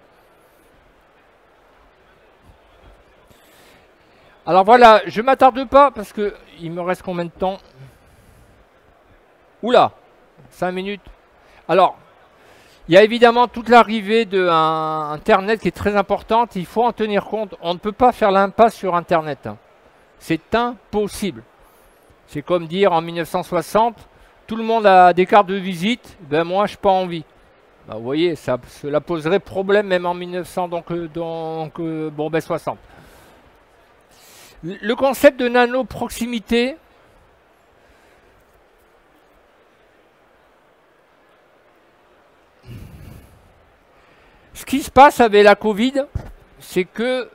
Alors voilà, je ne m'attarde pas parce qu'il me reste combien de temps? Oula, 5 minutes. Alors, il y a évidemment toute l'arrivée d'Internet qui est très importante. Il faut en tenir compte. On ne peut pas faire l'impasse sur Internet. C'est impossible. C'est comme dire en 1960, tout le monde a des cartes de visite. Ben moi, je n'ai pas envie. Ben, vous voyez, cela poserait problème même en 1900, bon, ben 60. Le concept de nano-proximité, ce qui se passe avec la Covid, c'est que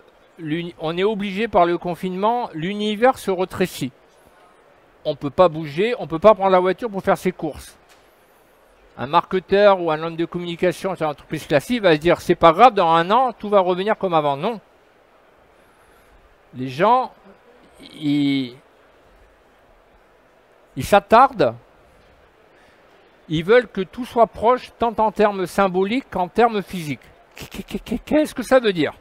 on est obligé par le confinement, l'univers se rétrécit. On ne peut pas bouger, on ne peut pas prendre la voiture pour faire ses courses. Un marketeur ou un homme de communication sur une entreprise classique va se dire c'est pas grave, dans un an, tout va revenir comme avant. Non. Les gens, ils s'attardent. Ils veulent que tout soit proche, tant en termes symboliques qu'en termes physiques. Qu'est-ce que ça veut dire?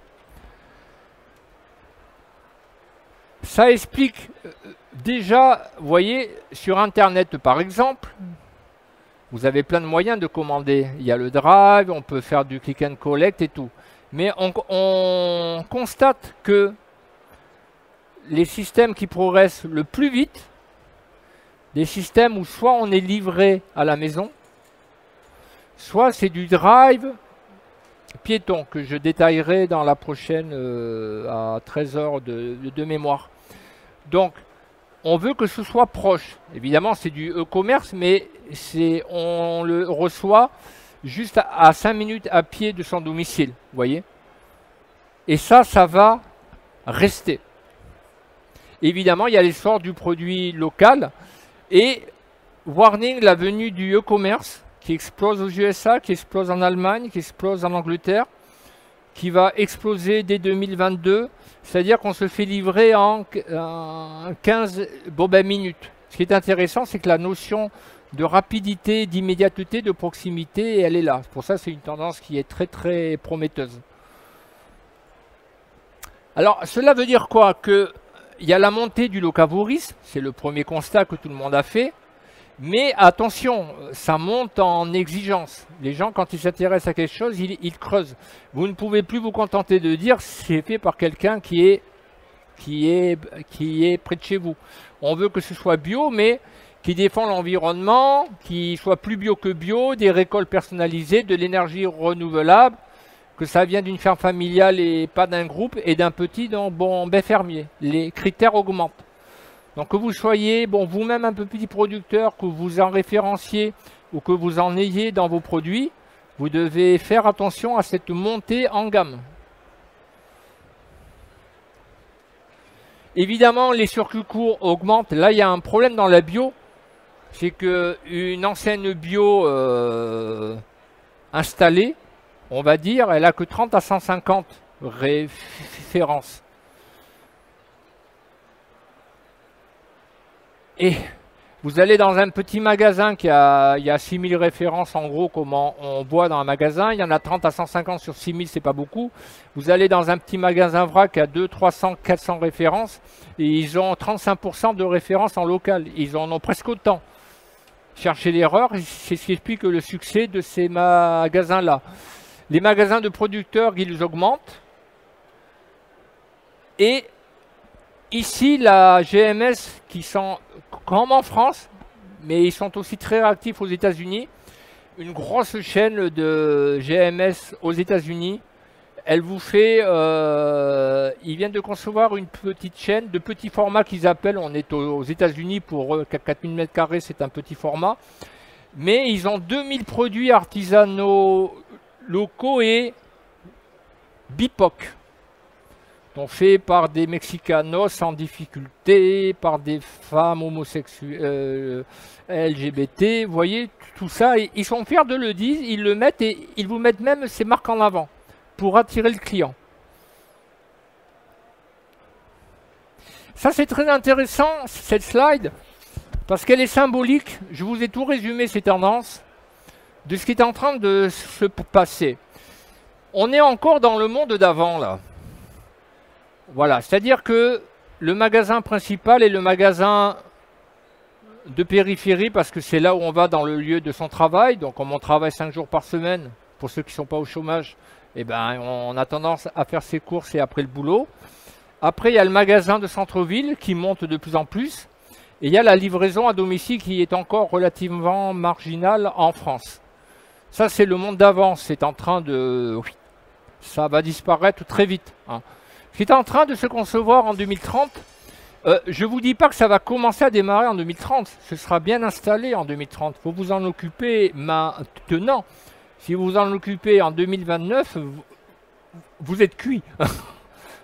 Ça explique déjà, vous voyez, sur Internet par exemple, vous avez plein de moyens de commander. Il y a le Drive, on peut faire du click and collect et tout. Mais on constate que les systèmes qui progressent le plus vite, des systèmes où soit on est livré à la maison, soit c'est du Drive piéton que je détaillerai dans la prochaine à 13h de mémoire. Donc, on veut que ce soit proche. Évidemment, c'est du e-commerce, mais on le reçoit juste à 5 minutes à pied de son domicile. Vous voyez? Et ça va rester. Évidemment, il y a l'essor du produit local. Et warning, la venue du e-commerce qui explose aux USA, qui explose en Allemagne, qui explose en Angleterre, qui va exploser dès 2022. C'est-à-dire qu'on se fait livrer en 15 minutes. Ce qui est intéressant, c'est que la notion de rapidité, d'immédiateté, de proximité, elle est là. Pour ça, c'est une tendance qui est très très prometteuse. Alors, cela veut dire quoi? Qu'il y a la montée du locavorisme, c'est le premier constat que tout le monde a fait. Mais attention, ça monte en exigence. Les gens, quand ils s'intéressent à quelque chose, ils creusent. Vous ne pouvez plus vous contenter de dire c'est fait par quelqu'un qui est près de chez vous. On veut que ce soit bio, mais qui défend l'environnement, qui soit plus bio que bio, des récoltes personnalisées, de l'énergie renouvelable, que ça vient d'une ferme familiale et pas d'un groupe, et d'un petit bon fermier. Les critères augmentent. Donc que vous soyez vous-même un peu petit producteur, que vous en référenciez ou que vous en ayez dans vos produits, vous devez faire attention à cette montée en gamme. Évidemment, les circuits courts augmentent. Là, il y a un problème dans la bio. C'est qu'une enseigne bio installée, on va dire, elle a que 30 à 150 références. Et vous allez dans un petit magasin il y a 6000 références en gros, comme on voit dans un magasin. Il y en a 30 à 150 sur 6000, c'est pas beaucoup. Vous allez dans un petit magasin vrac qui a 200, 300, 400 références et ils ont 35% de références en local. Ils en ont presque autant. Cherchez l'erreur, c'est ce qui explique le succès de ces magasins-là. Les magasins de producteurs, ils augmentent. Et ici, la GMS, qui sont comme en France, mais ils sont aussi très réactifs aux États-Unis, une grosse chaîne de GMS aux États-Unis. Elle vous fait, ils viennent de concevoir une petite chaîne de petits formats qu'ils appellent, on est aux États-Unis pour 4000 m², c'est un petit format. Mais ils ont 2000 produits artisanaux locaux et BIPOC. Donc faits par des Mexicanos en difficulté, par des femmes homosexuelles, LGBT. Vous voyez, tout ça, ils sont fiers de le dire, ils le mettent et ils vous mettent même ces marques en avant pour attirer le client. Ça, c'est très intéressant, cette slide, parce qu'elle est symbolique. Je vous ai tout résumé, ces tendances, de ce qui est en train de se passer. On est encore dans le monde d'avant, là. Voilà, c'est-à-dire que le magasin principal est le magasin de périphérie, parce que c'est là où on va dans le lieu de son travail. Donc, comme on travaille 5 jours par semaine, pour ceux qui ne sont pas au chômage, eh ben, on a tendance à faire ses courses et après le boulot. Après, il y a le magasin de centre-ville qui monte de plus en plus. Et il y a la livraison à domicile qui est encore relativement marginale en France. Ça, c'est le monde d'avant. C'est en train de... Oui, ça va disparaître très vite. Hein. Ce qui est en train de se concevoir en 2030, je ne vous dis pas que ça va commencer à démarrer en 2030. Ce sera bien installé en 2030. Il faut vous en occuper maintenant. Si vous vous en occupez en 2029, vous êtes cuit.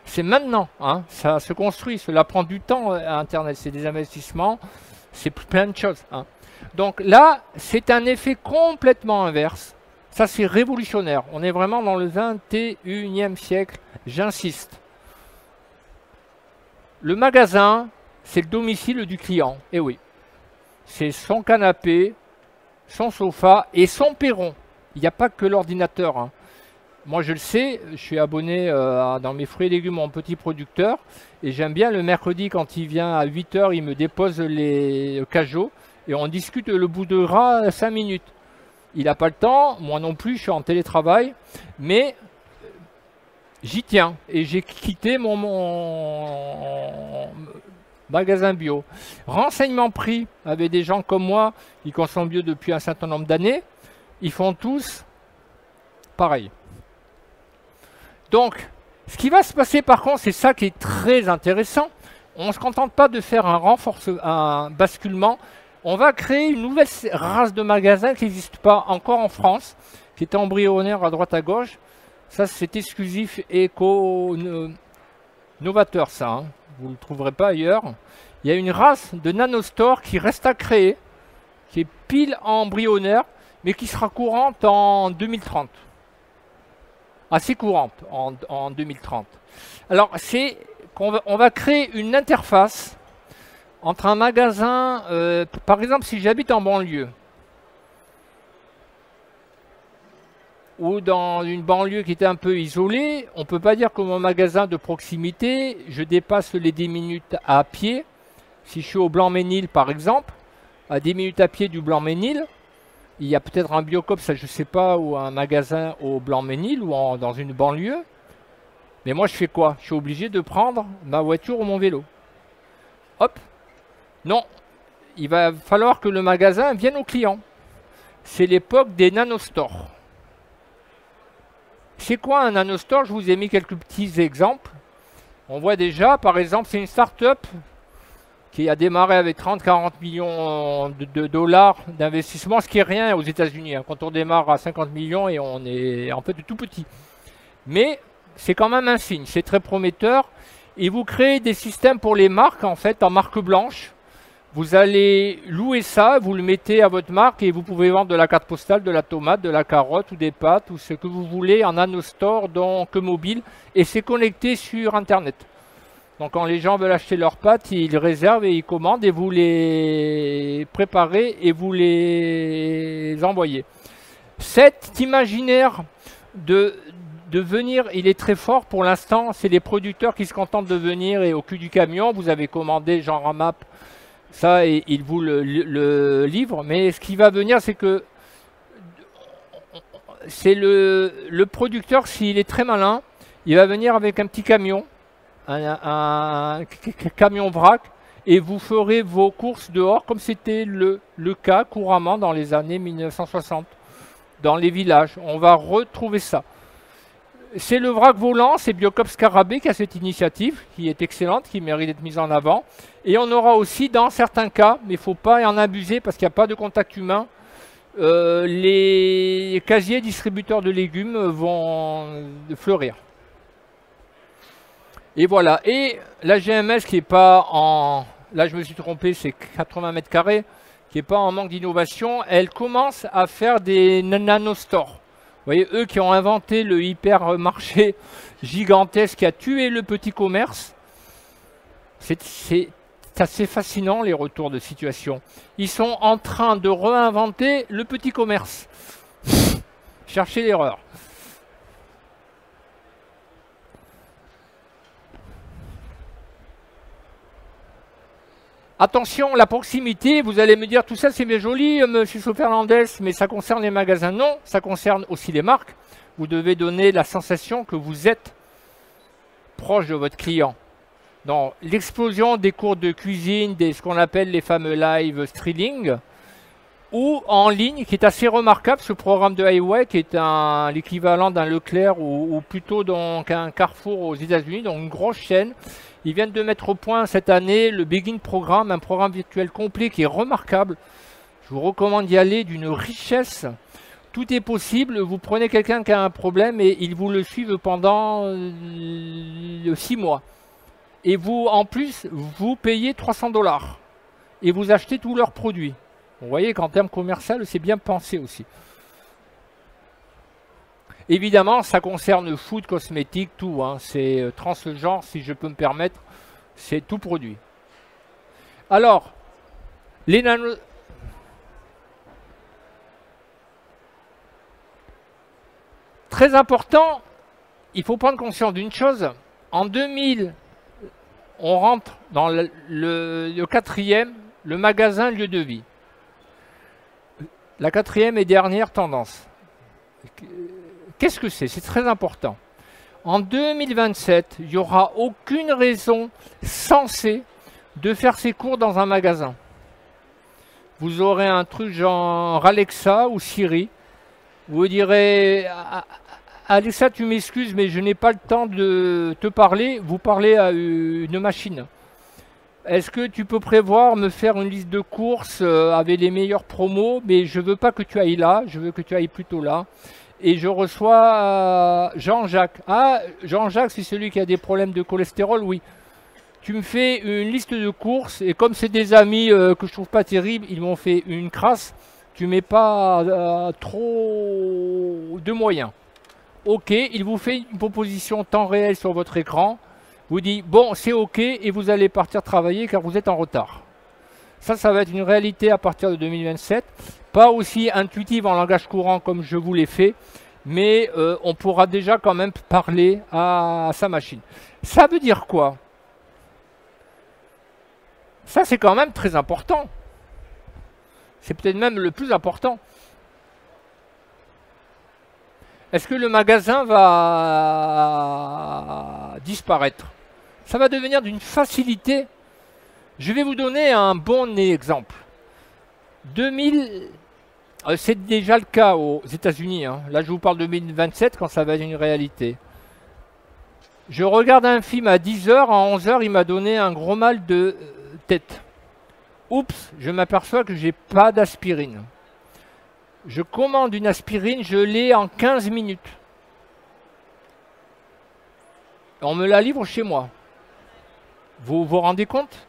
C'est maintenant. Hein. Ça se construit. Cela prend du temps à Internet. C'est des investissements. C'est plein de choses. Hein. Donc là, c'est un effet complètement inverse. Ça, c'est révolutionnaire. On est vraiment dans le 21e siècle. J'insiste. Le magasin, c'est le domicile du client. Et oui. C'est son canapé, son sofa et son perron. Il n'y a pas que l'ordinateur. Hein. Moi, je le sais, je suis abonné dans mes fruits et légumes en petit producteur. Et j'aime bien le mercredi, quand il vient à 8 h, il me dépose les cajots. Et on discute le bout de gras 5 minutes. Il n'a pas le temps, moi non plus, je suis en télétravail. Mais j'y tiens. Et j'ai quitté mon magasin bio. Renseignement prix avec des gens comme moi qui consomment bio depuis un certain nombre d'années. Ils font tous pareil. Donc, ce qui va se passer par contre, c'est ça qui est très intéressant. On ne se contente pas de faire un basculement. On va créer une nouvelle race de magasins qui n'existe pas encore en France, qui est embryonnaire à droite à gauche. Ça, c'est exclusif éco-novateur, ça. Hein. Vous ne le trouverez pas ailleurs. Il y a une race de nanostore qui reste à créer, qui est pile embryonnaire, mais qui sera courante en 2030. Assez courante en 2030. Alors, c'est qu'on va créer une interface entre un magasin, par exemple, si j'habite en banlieue, ou dans une banlieue qui était un peu isolée, on ne peut pas dire que mon magasin de proximité, je dépasse les 10 minutes à pied. Si je suis au Blanc-Ménil, par exemple, à 10 minutes à pied du Blanc-Ménil, il y a peut-être un Biocop, ça je ne sais pas, ou un magasin au Blanc-Ménil, ou dans une banlieue. Mais moi, je fais quoi? Je suis obligé de prendre ma voiture ou mon vélo. Hop. Non, il va falloir que le magasin vienne aux clients. C'est l'époque des nanostores. C'est quoi un nanostore? Je vous ai mis quelques petits exemples. On voit déjà, par exemple, c'est une start-up qui a démarré avec 30-40 millions de dollars d'investissement, ce qui est rien aux États-Unis. Hein. Quand on démarre à 50 millions et on est en fait tout petit. Mais c'est quand même un signe, c'est très prometteur. Et vous créez des systèmes pour les marques, en fait, en marque blanche. Vous allez louer ça, vous le mettez à votre marque et vous pouvez vendre de la carte postale, de la tomate, de la carotte ou des pâtes ou ce que vous voulez en nanostore, donc mobile. Et c'est connecté sur Internet. Donc quand les gens veulent acheter leurs pâtes, ils réservent et ils commandent et vous les préparez et vous les envoyez. Cet imaginaire de venir, il est très fort pour l'instant. C'est les producteurs qui se contentent de venir et au cul du camion, vous avez commandé genre un map, ça et ils vous le livrent. Mais ce qui va venir, c'est que c'est le producteur, s'il est très malin, il va venir avec un petit camion. Un camion vrac et vous ferez vos courses dehors comme c'était le cas couramment dans les années 1960 dans les villages. On va retrouver ça. C'est le vrac volant, c'est Biocop Scarabée qui a cette initiative qui est excellente, qui mérite d'être mise en avant. Et on aura aussi dans certains cas, mais il ne faut pas en abuser parce qu'il n'y a pas de contact humain, les casiers distributeurs de légumes vont fleurir. Et voilà, et la GMS qui n'est pas en... Là je me suis trompé, c'est 80 mètres carrés, qui n'est pas en manque d'innovation, elle commence à faire des nanostores. Vous voyez, eux qui ont inventé le hypermarché gigantesque qui a tué le petit commerce, c'est assez fascinant les retours de situation. Ils sont en train de réinventer le petit commerce. Cherchez l'erreur. Attention, la proximité, vous allez me dire, tout ça c'est bien joli, monsieur Fernandez, mais ça concerne les magasins. Non, ça concerne aussi les marques. Vous devez donner la sensation que vous êtes proche de votre client. Donc, l'explosion des cours de cuisine, ce qu'on appelle les fameux live streaming, ou en ligne, qui est assez remarquable, ce programme de Highway, qui est l'équivalent d'un Leclerc ou plutôt donc un Carrefour aux États-Unis, donc une grosse chaîne. Ils viennent de mettre au point cette année le Begin Programme, un programme virtuel complet qui est remarquable. Je vous recommande d'y aller d'une richesse. Tout est possible. Vous prenez quelqu'un qui a un problème et ils vous le suivent pendant 6 mois. Et vous, en plus, vous payez 300 $. Et vous achetez tous leurs produits. Vous voyez qu'en termes commerciaux, c'est bien pensé aussi. Évidemment, ça concerne food, cosmétique, tout. Hein. C'est transgenre, si je peux me permettre. C'est tout produit. Alors, les nano... Très important, il faut prendre conscience d'une chose. En 2000, on rentre dans le quatrième, le magasin lieu de vie. La quatrième et dernière tendance. Qu'est-ce que c'est? C'est très important. En 2027, il n'y aura aucune raison sensée de faire ses cours dans un magasin. Vous aurez un truc genre Alexa ou Siri. Vous direz, Alexa, tu m'excuses, mais je n'ai pas le temps de te parler. Vous parlez à une machine. Est-ce que tu peux prévoir me faire une liste de courses avec les meilleurs promos, mais je ne veux pas que tu ailles là, je veux que tu ailles plutôt là. Et je reçois Jean-Jacques. Ah, Jean-Jacques, c'est celui qui a des problèmes de cholestérol, oui. Tu me fais une liste de courses, et comme c'est des amis que je trouve pas terribles, ils m'ont fait une crasse, tu mets pas trop de moyens. Ok, il vous fait une proposition temps réel sur votre écran, vous dit bon, c'est ok, et vous allez partir travailler car vous êtes en retard. Ça va être une réalité à partir de 2027. Pas aussi intuitive en langage courant comme je vous l'ai fait, mais on pourra déjà quand même parler à sa machine. Ça veut dire quoi? Ça, c'est quand même très important. C'est peut-être même le plus important. Est-ce que le magasin va disparaître? Ça va devenir d'une facilité. Je vais vous donner un bon exemple. 2000, c'est déjà le cas aux États-Unis, hein. Là, je vous parle de 2027 quand ça va être une réalité. Je regarde un film à 10 heures, à 11 heures, il m'a donné un gros mal de tête. Oups, je m'aperçois que j'ai pas d'aspirine. Je commande une aspirine, je l'ai en 15 minutes. On me la livre chez moi. Vous vous rendez compte?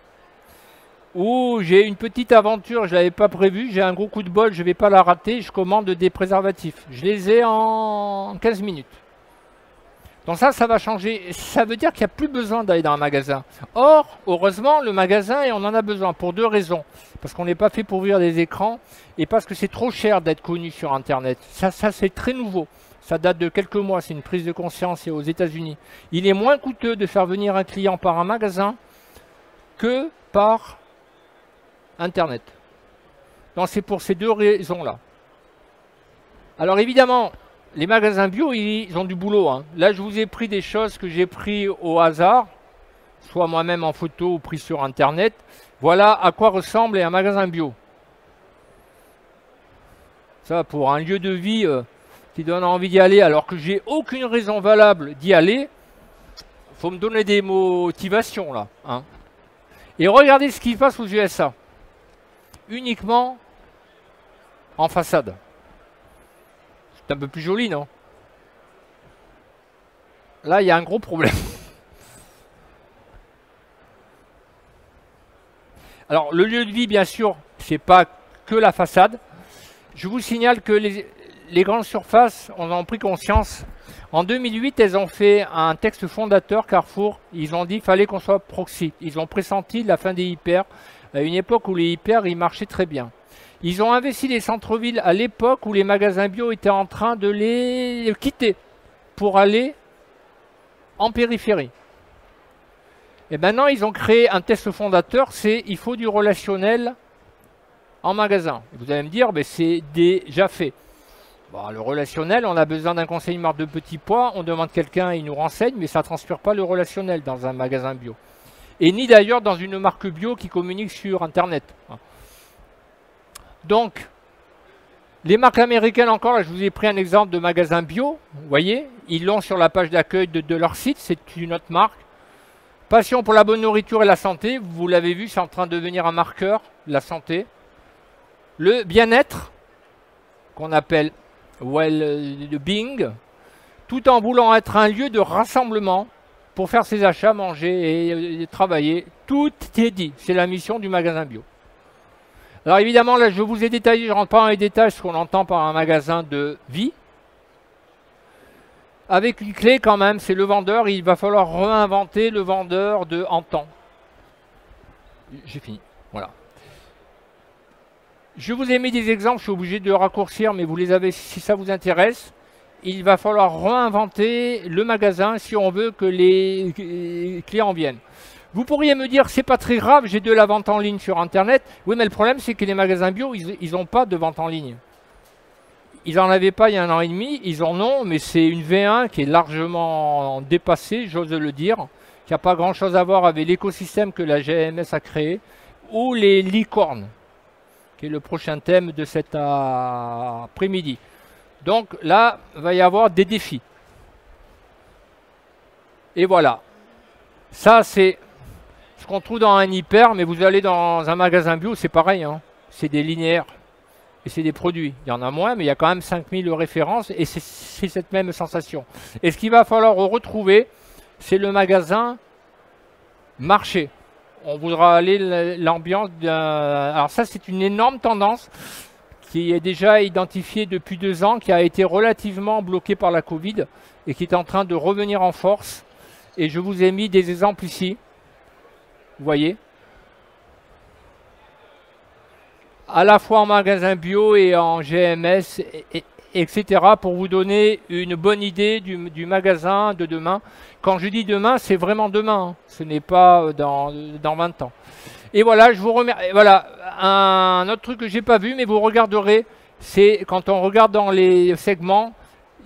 Ou j'ai une petite aventure, je ne l'avais pas prévue, j'ai un gros coup de bol, je ne vais pas la rater, je commande des préservatifs. Je les ai en 15 minutes. Donc ça va changer. Ça veut dire qu'il n'y a plus besoin d'aller dans un magasin. Or, heureusement, le magasin, et on en a besoin pour deux raisons. Parce qu'on n'est pas fait pour ouvrir des écrans et parce que c'est trop cher d'être connu sur Internet. Ça c'est très nouveau. Ça date de quelques mois, c'est une prise de conscience et aux États-Unis. Il est moins coûteux de faire venir un client par un magasin que par Internet. Donc c'est pour ces deux raisons-là. Alors évidemment, les magasins bio, ils ont du boulot, hein. Là, je vous ai pris des choses que j'ai pris au hasard, soit moi-même en photo ou pris sur Internet. Voilà à quoi ressemble un magasin bio. Ça, pour un lieu de vie qui donne envie d'y aller, alors que j'ai aucune raison valable d'y aller, il faut me donner des motivations, là, hein. Et regardez ce qui se passe aux USA. Uniquement en façade. C'est un peu plus joli, non? Là, il y a un gros problème. Alors, le lieu de vie, bien sûr, c'est pas que la façade. Je vous signale que les grandes surfaces, on en a pris conscience. En 2008, elles ont fait un texte fondateur, Carrefour. Ils ont dit qu'il fallait qu'on soit proxy. Ils ont pressenti la fin des hyper, à une époque où les hyper, ils marchaient très bien. Ils ont investi les centres-villes à l'époque où les magasins bio étaient en train de les quitter pour aller en périphérie. Et maintenant, ils ont créé un test fondateur, c'est il faut du relationnel en magasin. Et vous allez me dire, c'est déjà fait. Bon, le relationnel, on a besoin d'un conseiller de marque de petits pois, on demande quelqu'un, il nous renseigne, mais ça ne transpire pas le relationnel dans un magasin bio. Et ni d'ailleurs dans une marque bio qui communique sur Internet. Donc, les marques américaines encore, là, je vous ai pris un exemple de magasin bio, vous voyez, ils l'ont sur la page d'accueil de leur site, c'est une autre marque. Passion pour la bonne nourriture et la santé, vous l'avez vu, c'est en train de devenir un marqueur, la santé. Le bien-être, qu'on appelle well-being, tout en voulant être un lieu de rassemblement pour faire ses achats, manger et travailler. Tout est dit, c'est la mission du magasin bio. Alors évidemment, là, je vous ai détaillé, je ne rentre pas dans les détails, ce qu'on entend par un magasin de vie. Avec une clé quand même, c'est le vendeur, il va falloir réinventer le vendeur de antan. J'ai fini, voilà. Je vous ai mis des exemples, je suis obligé de raccourcir, mais vous les avez si ça vous intéresse. Il va falloir réinventer le magasin si on veut que les clients viennent. Vous pourriez me dire, c'est pas très grave, j'ai de la vente en ligne sur Internet. Oui, mais le problème, c'est que les magasins bio, ils n'ont pas de vente en ligne. Ils n'en avaient pas il y a 1 an et demi, ils en ont, mais c'est une V1 qui est largement dépassée, j'ose le dire, qui n'a pas grand-chose à voir avec l'écosystème que la GMS a créé, ou les licornes, qui est le prochain thème de cet après-midi. Donc là, il va y avoir des défis. Et voilà. Ça, c'est ce qu'on trouve dans un hyper, mais vous allez dans un magasin bio, c'est pareil, hein. C'est des linéaires. Et c'est des produits. Il y en a moins, mais il y a quand même 5000 références et c'est cette même sensation. Et ce qu'il va falloir retrouver, c'est le magasin marché. On voudra aller l'ambiance d'un... Alors ça, c'est une énorme tendance qui est déjà identifiée depuis 2 ans, qui a été relativement bloquée par la Covid et qui est en train de revenir en force. Et je vous ai mis des exemples ici. Vous voyez ? À la fois en magasin bio et en GMS, etc. pour vous donner une bonne idée du magasin de demain. Quand je dis demain, c'est vraiment demain, hein. Ce n'est pas dans 20 ans. Et voilà, je vous remercie. Voilà, un autre truc que je n'ai pas vu, mais vous regarderez, c'est quand on regarde dans les segments,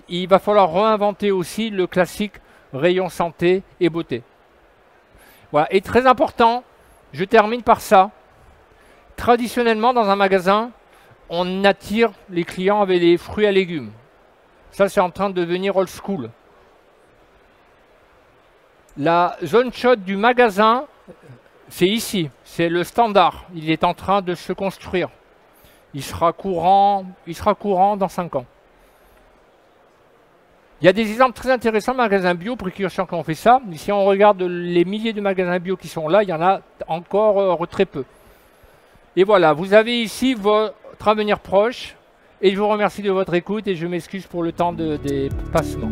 il va falloir réinventer aussi le classique rayon santé et beauté. Voilà, et très important, je termine par ça. Traditionnellement, dans un magasin, on attire les clients avec des fruits à légumes. Ça, c'est en train de devenir old school. La zone chaude du magasin, c'est ici. C'est le standard. Il est en train de se construire. Il sera courant dans 5 ans. Il y a des exemples très intéressants de magasins bio, précurseurs qui ont fait ça. Mais si on regarde les milliers de magasins bio qui sont là, il y en a encore très peu. Et voilà, vous avez ici votre avenir proche. Et je vous remercie de votre écoute et je m'excuse pour le temps des passements.